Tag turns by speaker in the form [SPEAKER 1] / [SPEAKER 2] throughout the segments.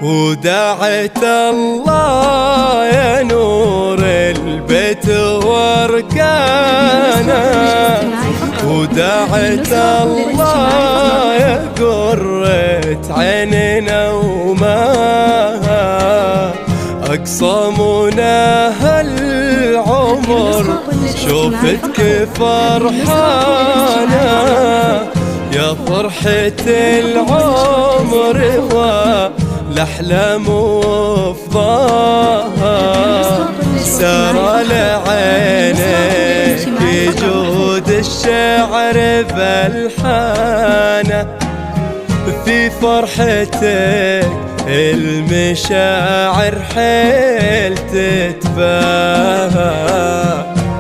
[SPEAKER 1] ودعت الله يا نور البيت واركانه، ودعت الله يا قرة عيننا وما أقصامنا هالعمر شوفتك فرحانة يا فرحة العمر والأحلام وفضاها. سار لعينك جود الشعر بالحانة، في فرحتك المشاعر حيل تتباهى.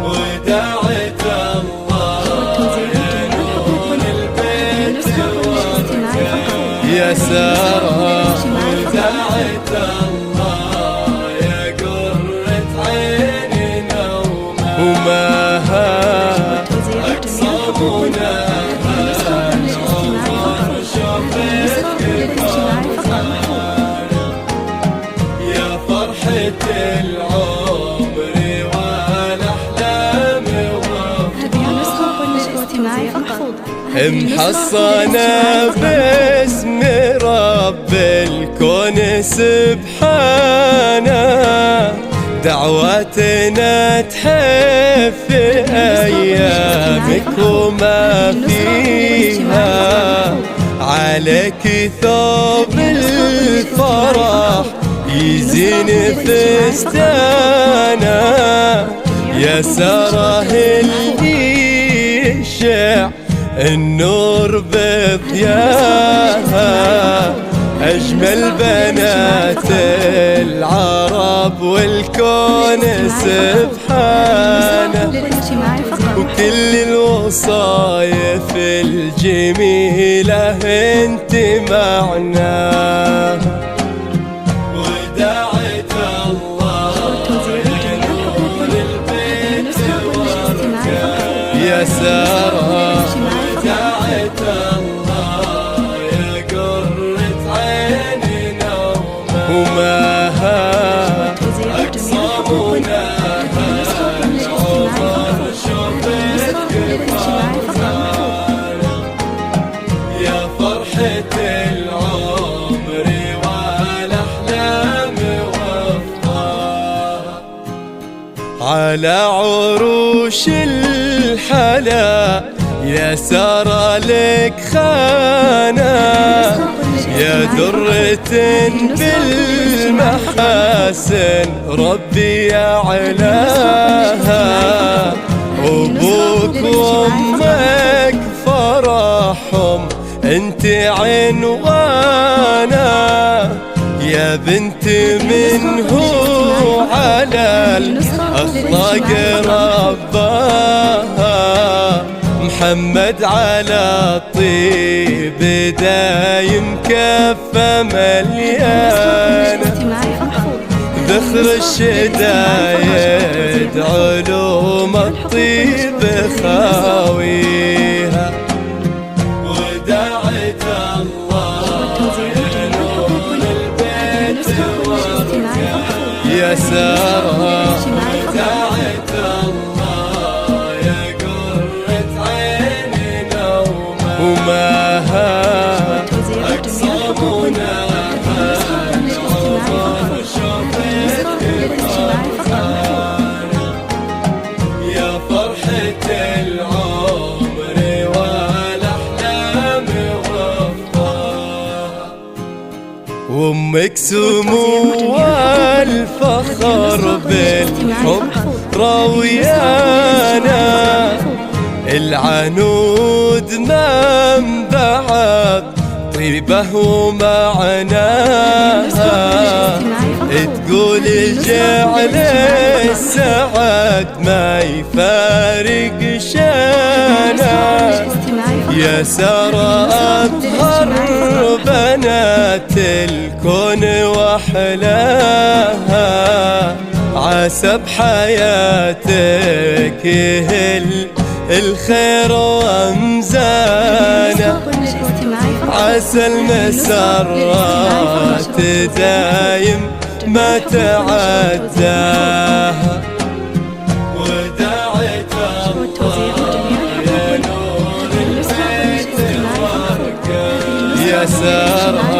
[SPEAKER 1] ودعت الله يا نور البيت واركانه يا سارة، ودعت الله يا قرة عيننا وماها أقصامنا العمر شوفتك يا فرحة العمر والأحلام محصنة باسم رب الكون سبحانه، دعواتنا تحف في أيامك وما فيها. عليك ثوب الفرح يزين فستانا يا ساره اللي يشع النور بضياها. أجمل بنات العرب والكون سبحانه، وكل الوصايف الجميلة انت معناها. ودعت الله يا نور البيت واركانه يا سارة، ودعت الله يا قرة عيننا وماها أقصامنا العمر شوفتك فرحانة يا فرحة العمر والأحلام وفضاها. على عروش الحلا يا سارة لك خانة، يا درة بالمحاسن ربي يعلاها. أبوك وأمك فرحهم انت عنوانا، يا بنت منه على الأخلاق رباها. محمد على الطيب دايم كفة مليانة، ذخر الشدايد علوم الطيب خاويها. ودعت الله يا نور البيت واركانه يا سارة، ودعت الله يا قرة عيننا وماها أقصامنا العمر شوفتك فرحانة يا فرحة العمر والأحلام وفضاها. وأمك سمو الفخر بالحب راويانا، العنود منبع طيبه ومعناها. تقول جعل السعد ما يفارق شانا، يا سارة أطهر بنات الكون وأحلاها. عسى بحياتك يهل الخير وأمزانه، عسى المسرات دايم ما تعداها. ودعت الله يا نور البيت الورقة يا سارة